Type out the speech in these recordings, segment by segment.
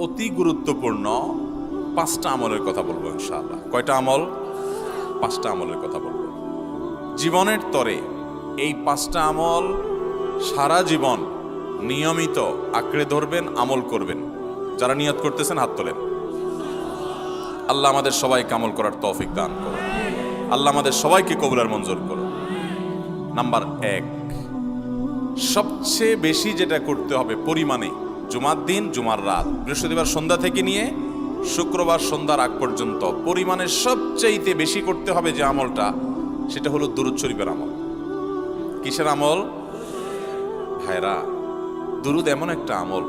অতি গুরুত্বপূর্ণ 5টা আমলের কথা বলবো ইনশাআল্লাহ। কয়টা আমল? 5টা আমলের কথা বলবো। জীবনের তরে এই 5টা আমল সারা জীবন নিয়মিত আঁকড়ে ধরবেন, আমল করবেন। যারা নিয়ত করতেছেন হাত তোলেন। আল্লাহ আমাদের সবাইকে আমল করার তৌফিক দান করুন। আল্লাহ আমাদের সবাইকে কবুল মঞ্জুর করুন। নাম্বার 1, সবচেয়ে বেশি যেটা করতে হবে পরিমাণে, জুমার দিন, জুমার রাত, বৃহস্পতিবার সন্ধ্যা থেকে নিয়ে শুক্রবার সন্ধ্যার আগ পর্যন্ত পরিমাণে সবচাইতে বেশি করতে হবে যে আমলটা, সেটা হলো দুরূদ শরীফের আমল। কিসের আমল? ভাইরা, দুরূদ এমন একটা আমল,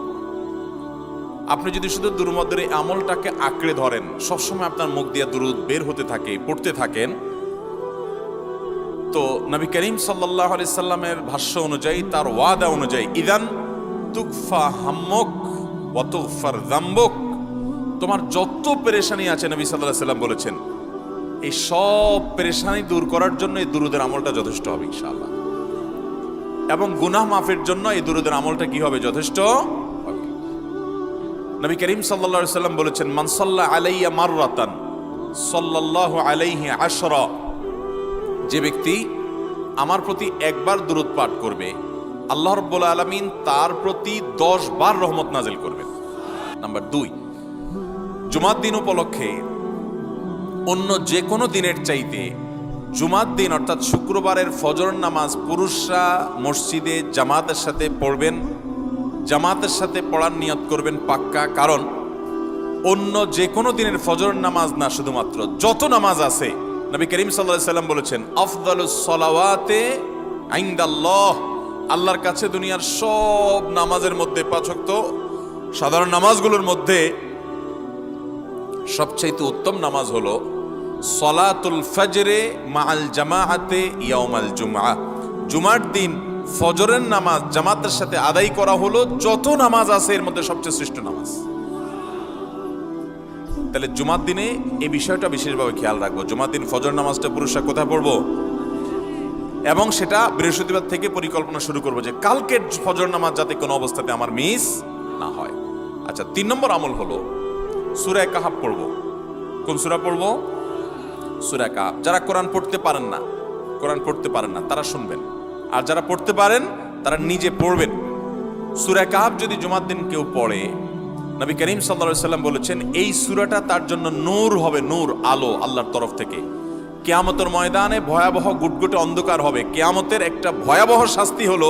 আপনি যদি শুধু দুরূদের এই আমলটাকে আঁকড়ে ধরেন, সবসময় আপনার মুখ দিয়ে দুরূদ বের হতে থাকে, পড়তে থাকেন, তো নবী করিম সাল্লাল্লাহু আলাইহি সাল্লামের ভাষ্য অনুযায়ী, তার ওয়াদা অনুযায়ী, ইদান তুকফা হাম্মুক ওয়া তুগফার যামবুক, তোমার যত পেরেশানি আছে নবী সাল্লাল্লাহু আলাইহি সাল্লাম বলেছেন, এই সব পেরেশানি দূর করার জন্য এই দুরূদের আমলটা যথেষ্ট হবে ইনশাআল্লাহ। এবং গুনাহ মাফের জন্য এই দুরূদের আমলটা কি হবে? যথেষ্ট হবে। নবী করিম সাল্লাল্লাহু আলাইহি সাল্লাম বলেছেন, মান সাল্লা আলাইয়া মাররাতান সাল্লাল্লাহু আলাইহি আশরা, যে ব্যক্তি আমার প্রতি একবার দুরূদ পাঠ করবে, আল্লাহ রাব্বুল আলামিন তার প্রতি 10 বার রহমত নাজিল করবেন। নাম্বার 2, জুমার দিন উপলক্ষে অন্য যে কোনো দিনের চাইতে জুমার দিন অর্থাৎ শুক্রবারের ফজর নামাজ পুরুষরা মসজিদে জামাতের সাথে পড়বেন, জামাতের সাথে পড়ার নিয়ত করবেন পাক্কা। কারণ অন্য যে কোনো দিনের ফজর নামাজ না, শুধুমাত্র যত নামাজ আছে, নবী করিম সাল্লাল্লাহু আলাইহি সাল্লাম বলেছেন, আফদালুস সালাওয়াতে ইনদাল্লাহ, আল্লাহর কাছে দুনিয়ার সব নামাজের মধ্যে, 5 ওয়াক্ত সাধারণ নামাজগুলোর মধ্যে সবচেয়ে উত্তম নামাজ হলো সলাতুল ফজরে মাআল জামাআতে ইয়াউমাল জুমআ, জুমার দিন ফজরের নামাজ জামাতের সাথে আদায় করা হলো যত নামাজ আছে এর মধ্যে সবচেয়ে শ্রেষ্ঠ নামাজ। তাহলে জুমার দিনে এই বিষয়টা বিশেষভাবে খেয়াল রাখবো। জুমার দিন ফজর নামাজটা পুরুষরা কোথায় পড়বো, এবং সেটা বৃহস্পতিবার থেকে পরিকল্পনা শুরু করবো যে কালকের ফজর নামাজ যাতে কোনো অবস্থাতে আমার মিস না হয়। আচ্ছা, 3 নম্বর আমল হলো সূরা কাহাফ পড়বো। কোন সূরা পড়বো? সূরা কাহাফ। যারা কোরআন পড়তে পারেন না তারা শুনবেন, আর যারা পড়তে পারেন তারা নিজে পড়বেন। সূরা কাহাফ যদি জুমার দিন কেউ পড়ে, নবী করিম সাল্লাল্লাহু আলাইহি সাল্লাম বলেছেন, এই সূরাটা তার জন্য নূর হবে, নূর, আলো আল্লাহর তরফ থেকে। কিয়ামতের ময়দানে ভয়াবহ গুটগুটে অন্ধকার হবে। কিয়ামতের একটা ভয়াবহ শাস্তি হলো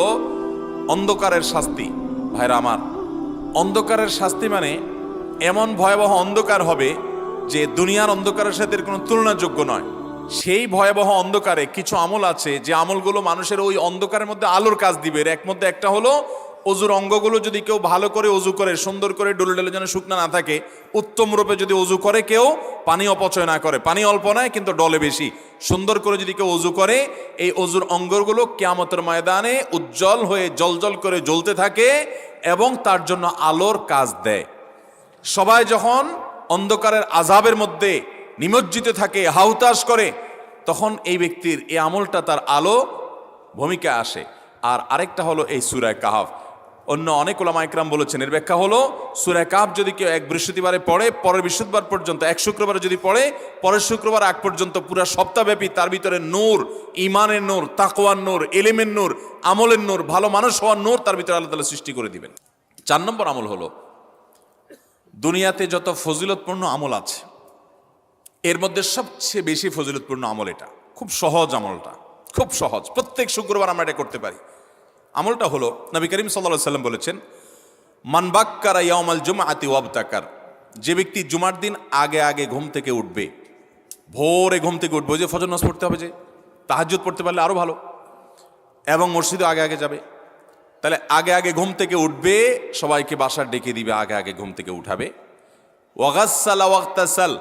অন্ধকারের শাস্তি। ভাইরা আমার, অন্ধকারের শাস্তি মানে এমন ভয়াবহ অন্ধকার হবে যে দুনিয়ার অন্ধকারের সাথে কোনো তুলনাযোগ্য নয়। সেই ভয়াবহ অন্ধকারে কিছু আমল আছে যে আমলগুলো মানুষের ওই অন্ধকারের মধ্যে আলোর কাজ দিবে। এর মধ্যে একটা হলো অজুর অঙ্গগুলো যদি কেউ ভালো করে অজু করে, সুন্দর করে ডলে ডলে যেন শুকনা না থাকে, উত্তম রূপে যদি অজু করে কেউ, পানি অপচয় না করে, পানি অল্প নেয় কিন্তু ডলে বেশি, সুন্দর করে যদি কেউ অজু করে, এই অজুর অঙ্গগুলো কিয়ামতের ময়দানে উজ্জ্বল হয়ে জলজল করে জ্বলতে থাকে এবং তার জন্য আলোর কাজ দেয়। সবাই যখন অন্ধকারের আযাবের মধ্যে নিমজ্জিত থাকে, হাহুতাশ করে, তখন এই ব্যক্তির এই আমলটা তার আলো ভূমিকা আসে। আর আরেকটা হলো এই সূরা কাহাফ। অন্য অনেক উলামা ইকরাম বলেছেন, এর ব্যাখ্যা হলো সূরা কাহাফ যদি কেউ এক বৃহস্পতিবারে পড়ে, পরের বৃহস্পতিবার পর্যন্ত, এক শুক্রবারে যদি পড়ে, পরের শুক্রবার আগ পর্যন্ত পুরো সপ্তাহব্যাপী তার ভিতরে নূর, ঈমানের নূর, তাকওয়ার নূর, ইলমের নূর, আমলের নূর, ভালো মানুষ হওয়ার নূর তার ভিতরে আল্লাহ তাআলা সৃষ্টি করে দিবেন। 4 নম্বর আমল হলো, দুনিয়াতে যত ফজিলতপূর্ণ আমল আছে এর মধ্যে সবচেয়ে বেশি ফজিলতপূর্ণ আমল এটা। খুব সহজ আমলটা, খুব সহজ, প্রত্যেক শুক্রবার আমরা এটা করতে পারি। আমলটা হলো, নবী করিম সাল্লাল্লাহু আলাইহি সাল্লাম বলেছেন, মান বাক্কারা ইয়াউমাল জুমআতি ওয়াবতাকার, যে ব্যক্তি জুমার দিন আগে আগে ঘুম থেকে উঠবে, ভোরে ঘুম থেকে উঠবে, যে ফজর নামাজ পড়তে হবে, যে তাহাজ্জুদ পড়তে পারলে আরো ভালো, এবং মসজিদে আগে আগে যাবে, তাহলে আগে আগে ঘুম থেকে উঠবে, সবাইকে বাসার ডেকে দিবে, আগে আগে ঘুম থেকে উঠাবে। ওয়াগাসসালা ওয়াগতাসাল,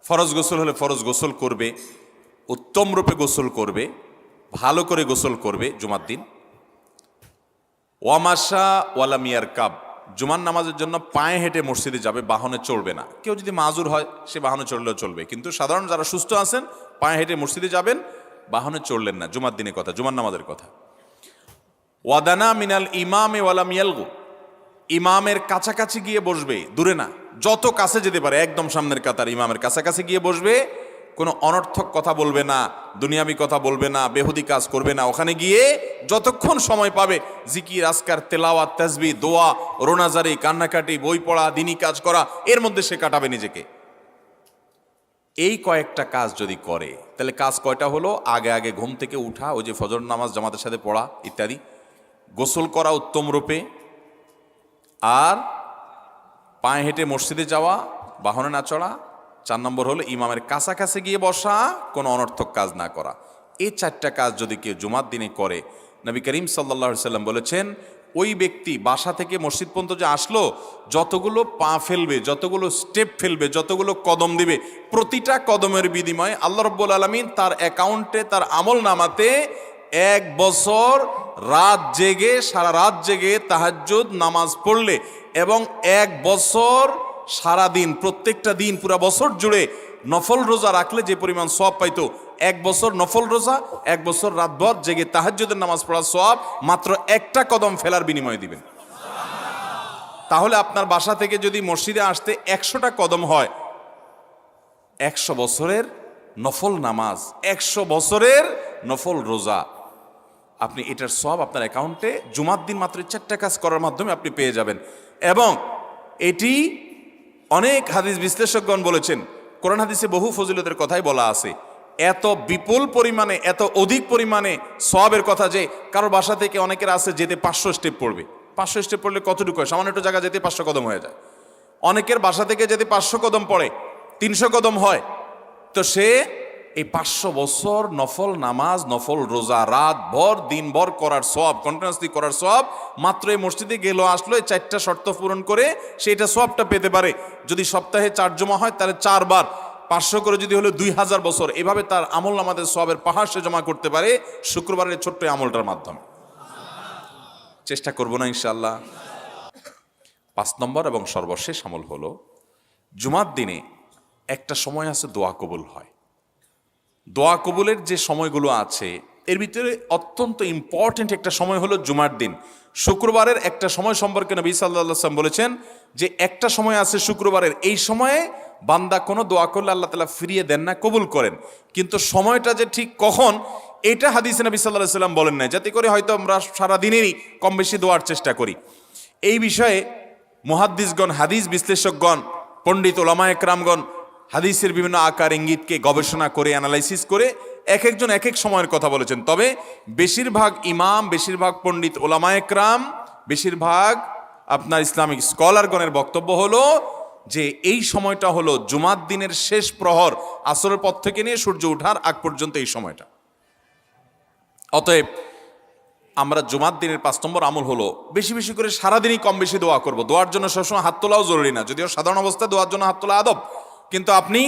ফরজ গোসল হলে ফরজ গোসল করবে, উত্তম রূপে গোসল করবে, ভালো করে গোসল করবে জুমার দিন। ওয়ামাশা ওয়ালাম ইয়ারকাব, জুমার নামাজের জন্য পায়ে হেঁটে মসজিদে যাবে, বাহনে চড়বে না। কেউ যদি মাজুর হয় সে বাহনে চড়লেও চলবে, কিন্তু সাধারণ যারা সুস্থ আছেন পায়ে হেঁটে মসজিদে যাবেন, বাহনে চড়লেন না। জুমার দিনের কথা, জুমার নামাজের কথা। ওয়াদানা মিনাল ইমামে ওয়ালাম ইয়ালগু, ইমামের কাছাকাছি গিয়ে বসবে, দূরে না, যত কাছে যেতে পারে, একদম সামনের কাতার ইমামের কাছাকাছি গিয়ে বসবে, কোনো অনর্থক কথা বলবে না, দুনিয়াবি কথা বলবে না, বেহুদি কাজ করবে না। ওখানে গিয়ে যতক্ষণ সময় পাবে জিকির, আজকার, তেলাওয়াত, তাসবিহ, দোয়া, রোনাজারি, কান্নাকাটি, বই পড়া, দিনী কাজ করা, এর মধ্যে সে কাটাবে নিজেকে। এই কয়েকটা কাজ যদি করে তাহলে কাজ কয়টা হলো? আগে আগে ঘুম থেকে উঠা, ওই যে ফজর নামাজ জামাতের সাথে পড়া ইত্যাদি, গোসল করা উত্তম রূপে, আর পায়ে হেঁটে মসজিদে যাওয়া, বাহনে না চড়া। 4 নম্বর হলো ইমামের কাছাকাছি গিয়ে বসা, কোনো অনর্থক কাজ না করা। এই 4টা কাজ যদি কেউ জুমার দিনে করে, নবী করিম সাল্লাল্লাহু আলাইহি সাল্লাম বলেছেন ওই ব্যক্তি বাসা থেকে মসজিদ পর্যন্ত যে আসলো, যতগুলো পা ফেলবে, যতগুলো স্টেপ ফেলবে, যতগুলো কদম দিবে, প্রতিটা কদমের বিনিময়ে আল্লাহ রাব্বুল আলামিন তার অ্যাকাউন্টে, তার আমল নামাতে 1 বছর রাত জেগে, সারা রাত জেগে তাহাজ্জুদ নামাজ পড়লে এবং 1 বছর সারা দিন, প্রত্যেকটা দিন পুরা বছর জুড়ে নফল রোজা রাখলে যে পরিমাণ সওয়াব পাইতো, 1 বছর নফল রোজা, 1 বছর রাতভর জেগে তাহাজ্জুদের নামাজ পড়ার সওয়াব মাত্র একটা কদম ফেলার বিনিময়ে দিবেন। তাহলে আপনার বাসা থেকে যদি মসজিদে আসতে 100টা কদম হয়, 100 বছরের নফল নামাজ, 100 বছরের নফল রোজা, আপনি এটার সওয়াব আপনার অ্যাকাউন্টে জুমার দিন মাত্র 4টা কাজ করার মাধ্যমে আপনি পেয়ে যাবেন। এবং এটি অনেক হাদিস বিশ্লেষকগণ বলেছেন, কোরআন হাদিসে বহু ফজিলতের কথাই বলা আছে। এত বিপুল পরিমাণে, এত অধিক পরিমাণে সওয়াবের কথা যে কারো বাসা থেকে অনেকের আছে যেতে 500 স্টেপ পড়বে। 500 স্টেপ পড়লে কতটুকু হয়? সামান্য একটু জায়গা যেতে 500 কদম হয়ে যায়। অনেকের বাসা থেকে যেতে 500 কদম পড়ে, 300 কদম হয়। তো সে এই 500 বছর নফল নামাজ, নফল রোজা, রাত ভর দিনভর করার সওয়াব, কন্টিনিউয়াসলি করার সওয়াব মাত্র এই মসজিদে গেল আসলো, এই 4টা শর্ত পূরণ করে সেইটা সওয়াবটা পেতে পারে। যদি সপ্তাহে 4 জমা হয় তাহলে 4 বার 500 করে যদি হলো 2000 বছর, এভাবে তার আমল আমাদের সওয়াবের পাহাড় সে জমা করতে পারে শুক্রবারের ছোট্ট আমলটার মাধ্যমে। চেষ্টা করব না ইনশাআল্লাহ। 5 নম্বর এবং সর্বশেষ আমল হলো, জুমার দিনে একটা সময় আছে দোয়া কবুল হয়। দোয়া কবুলের যে সময়গুলো আছে এর ভিতরে অত্যন্ত ইম্পর্টেন্ট একটা সময় হলো জুমার দিন। শুক্রবারের একটা সময় সম্পর্কে নবী সাল্লাল্লাহু আলাইহি ওয়াসাল্লাম বলেছেন যে একটা সময় আছে শুক্রবারের, এই সময়ে বান্দা কোনো দোয়া করলে আল্লাহ তাআলা ফিরিয়ে দেন না, কবুল করেন। কিন্তু সময়টা যে ঠিক কখন, এটা হাদিসে নবী সাল্লাল্লাহু আলাইহি ওয়াসাল্লাম বলেন না, যাতে করে হয়তো আমরা সারা দিনেরই কম বেশি দোয়ার চেষ্টা করি। এই বিষয়ে মুহাদ্দিসগণ, হাদিস বিশ্লেষকগণ, পণ্ডিত ওলামায়ে কেরামগণ হাদিসের বিভিন্ন আকার ইঙ্গিতকে গবেষণা করে, অ্যানালাইসিস করে এক একজন এক এক সময়ের কথা বলেছেন। তবে বেশিরভাগ ইমাম, বেশিরভাগ পণ্ডিত ওলামায়ে কেরাম, বেশিরভাগ আপনার ইসলামিক স্কলারগণের বক্তব্য হলো যে এই সময়টা হলো জুমার দিনের শেষ প্রহর, আসরের পর থেকে নিয়ে সূর্য ওঠার আগ পর্যন্ত এই সময়টা। অতএব আমরা জুমার দিনের 5 নম্বর আমল হলো বেশি বেশি করে সারাদিনই কম বেশি দোয়া করব। দোয়ার জন্য সবসময় হাত তোলাও জরুরি না, যদিও সাধারণ অবস্থায় দোয়ার জন্য হাত তোলা আদব, কিন্তু আপনি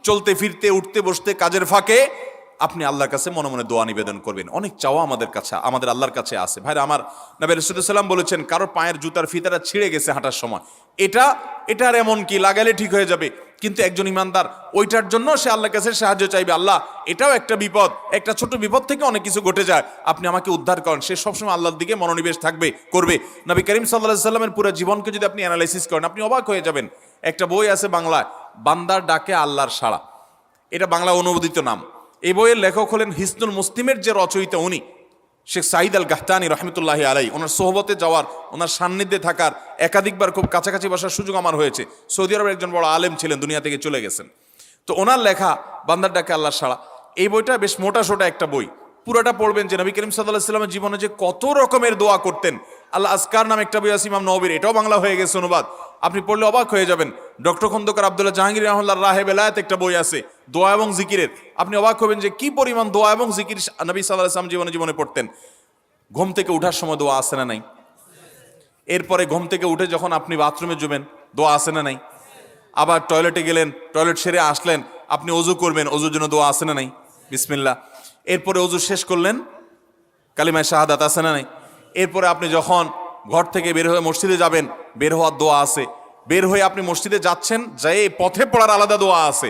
চলতে ফিরতে, উঠতে বসতে, কাজের ফাঁকে আপনি আল্লাহর কাছে মনে মনে দোয়া নিবেদন করবেন। অনেক চাওয়া আমাদের কাছে, আমাদের আল্লাহর কাছে আছে। ভাইরা আমার, নবী রাসূলুল্লাহ সাল্লাল্লাহু আলাইহি ওয়াসাল্লাম বলেছেন কারো পায়ের জুতার ফিতাটা ছিঁড়ে গেছে হাঁটার সময়, এটার এমন কি, লাগালে ঠিক হয়ে যাবে। কিন্তু একজন ইমানদার ওইটার জন্য সে আল্লাহর কাছে সাহায্য চাইবে, আল্লাহ এটাও একটা বিপদ, একটা ছোট বিপদ থেকে অনেক কিছু ঘটে যায়, আপনি আমাকে উদ্ধার করেন। সে সবসময় আল্লাহর দিকে মনোনিবেশ করবে। নবী করিম সাল্লাল্লাহু আলাইহি ওয়াসাল্লামের পুরো জীবনকে যদি আপনি অ্যানালাইসিস করেন, আপনি অবাক হয়ে যাবেন। একটা বই আছে বাংলায়, বান্দার ডাকে আল্লাহর সাড়া, এটা বাংলা অনুবাদিত নাম। এই বইয়ের লেখক হলেন হিসনুল মুসলিমের যে রচয়িতা, উনি শেখ সাঈদ আল গাহতানি রহমতুল্লাহি আলাই। ওনার সোহবতে যাওয়ার, ওনার সান্নিধ্যে থাকার, একাধিকবার খুব কাছাকাছি বসার সুযোগ আমার হয়েছে। সৌদি আরবের একজন বড় আলেম ছিলেন, দুনিয়া থেকে চলে গেছেন। তো ওনার লেখা বান্দার ডাকে আল্লাহর সাড়া, এই বইটা বেশ মোটা সোটা একটা বই। পুরোটা পড়বেন যে নবী করিম সাল্লাল্লাহু আলাইহি ওয়াসাল্লামের জীবনে যে কত রকমের দোয়া করতেন। আল্লাহ আজকার নামে একটা বই আছে ইমাম নববীর, এটাও বাংলা হয়ে গেছে অনুবাদ, আপনি পড়লে অবাক হয়ে যাবেন। ডক্টর খন্দকার আব্দুল্লাহ জাহাঙ্গীর রাহমাতুল্লাহ রাহে বেলায়েত একটা বই আছে দোয়া এবং জিকিরের, আপনি অবাক হবেন যে কি পরিমাণ দোয়া এবং জিকির নবী সাল্লাল্লাহু আলাইহি ওয়াসাল্লাম জীবনে পড়তেন। ঘুম থেকে উঠার সময় দোয়া আছে না নাই? এরপরে ঘুম থেকে উঠে যখন আপনি বাথরুমে যাবেন দোয়া আছে না নাই? আবার টয়লেটে গেলেন, টয়লেট সেরে আসলেন, আপনি ওযু করবেন, ওযুর জন্য দোয়া আছে না নাই? বিসমিল্লাহ। এরপরে ওযু শেষ করলেন, কালিমায়ে শাহাদাত আছে না নাই? এরপরে আপনি যখন ঘর থেকে বের হয়ে মসজিদে যাবেন, বের হওয়ার দোয়া আছে। বের হয়ে আপনি মসজিদে যাচ্ছেন, যাই পথে পড়ার আলাদা দোয়া আছে।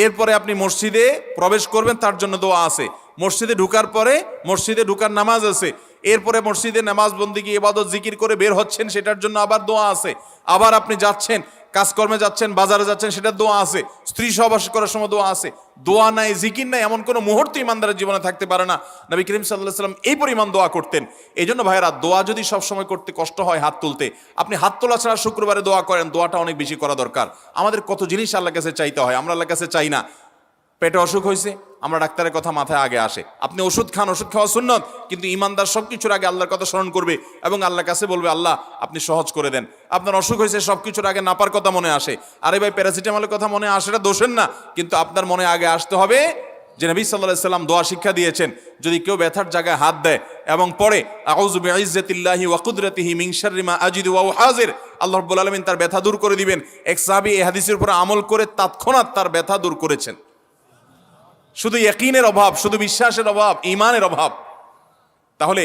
এরপরে আপনি মসজিদে প্রবেশ করবেন, তার জন্য দোয়া আছে। মসজিদে ঢুকার পরে মসজিদে ঢুকার নামাজ আছে, এরপরে মসজিদে নামাজ বন্দিগি ইবাদত জিকির করে বের হচ্ছেন, সেটার জন্য আবার দোয়া আছে। আবার আপনি যাচ্ছেন, কাজকর্মে যাচ্ছেন, বাজারে যাচ্ছেন, সেটার দোয়া আছে। স্ত্রী সহবাস করার সময় দোয়া আছে। দোয়া নাই, জিকির নাই, এমন কোনো মুহূর্ত ইমানদারের জীবনে থাকতে পারে না। নবী করিম সাল্লাল্লাহু আলাইহি ওয়াসাল্লাম এই পরিমাণ দোয়া করতেন। এই জন্য ভাইরা, দোয়া যদি সবসময় করতে কষ্ট হয় হাত তুলতে, আপনি হাত তোলা ছাড়া শুক্রবারে দোয়া করেন, দোয়াটা অনেক বেশি করা দরকার। আমাদের কত জিনিস আল্লাহর কাছে চাইতে হয়, আমরা আল্লাহর কাছে চাই না। পেটে অসুখ হয়েছে, আমরা ডাক্তারের কথা মাথায় আগে আসে। আপনি ওষুধ খান, ওষুধ খাওয়া সুন্নত, কিন্তু ইমানদার সবকিছুর আগে আল্লাহর কথা স্মরণ করবে এবং আল্লাহর কাছে বলবে, আল্লাহ আপনি সহজ করে দেন। আপনার অসুখ হয়েছে, সবকিছুর আগে নাপার কথা মনে আসে। আরে ভাই, প্যারাসিটামলের কথা মনে আসে, এটা দোষের না, কিন্তু আপনার মনে আগে আসতে হবে যে নবী সাল্লাল্লাহু আলাইহি সাল্লাম দোয়া শিক্ষা দিয়েছেন, যদি কেউ ব্যথার জায়গায় হাত দেয় এবং পড়ে আউযু বিইজ্জাতিল্লাহি ওয়া কুদরাতিহি মিন শাররি মা আজিদু ওয়া হাজির, আল্লাহ রাব্বুল আলামিন তার ব্যথা দূর করে দিবেন। এক সাহাবী এই হাদিসের উপর আমল করে তৎক্ষণাৎ তার ব্যথা দূর করেছেন। শুধু ইয়াকিনের অভাব, শুধু বিশ্বাসের অভাব, ঈমানের অভাব। তাহলে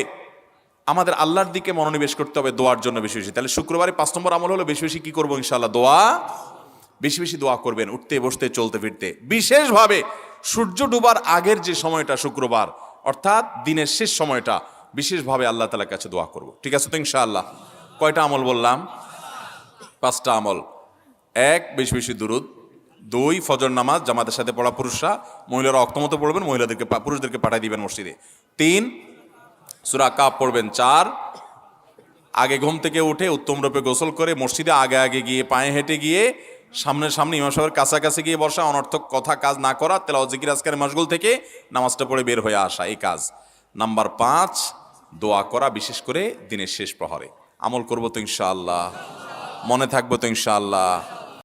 আমাদের আল্লাহর দিকে মনোনিবেশ করতে হবে দোয়ার জন্য বেশি বেশি। তাহলে শুক্রবারে 5 নম্বর আমল হলো বেশি বেশি কি করবো? ইনশাআল্লাহ দোয়া, বেশি বেশি দোয়া করবেন, উঠতে বসতে চলতে ফিরতে। বিশেষভাবে সূর্য ডুবার আগের যে সময়টা শুক্রবার, অর্থাৎ দিনের শেষ সময়টা, বিশেষভাবে আল্লাহ তাআলার কাছে দোয়া করব। ঠিক আছে তো ইনশাআল্লাহ? কয়টা আমল বললাম? 5টা আমল। 1, বেশি বেশি দুরুদ। 2, ফজর নামাজ জামাতের সাথে পড়া পুরুষরা, মহিলারা অক্তমতো পড়বেন, মহিলাদেরকে পুরুষদেরকে পাঠিয়ে দিবেন মসজিদে। 3, সূরা কাফ পড়বেন। 4, আগে ঘুম থেকে উঠে উত্তম রূপে গোসল করে মসজিদে আগে আগে গিয়ে পায়ে হেঁটে গিয়ে সামনে সামনে ইমাম সাহেবের কাছাকাছি গিয়ে বসা, অনর্থক কথা কাজ না করা, তেলাওয়াত জিকির আজকারের মাশগুল থেকে নামাজটা পড়ে বের হয়ে আসা, এই কাজ। নাম্বার 5, দোয়া করা, বিশেষ করে দিনের শেষ প্রহরে। আমল করবো তো ইনশাআল্লাহ? মনে থাকবো তো ইনশাআল্লাহ?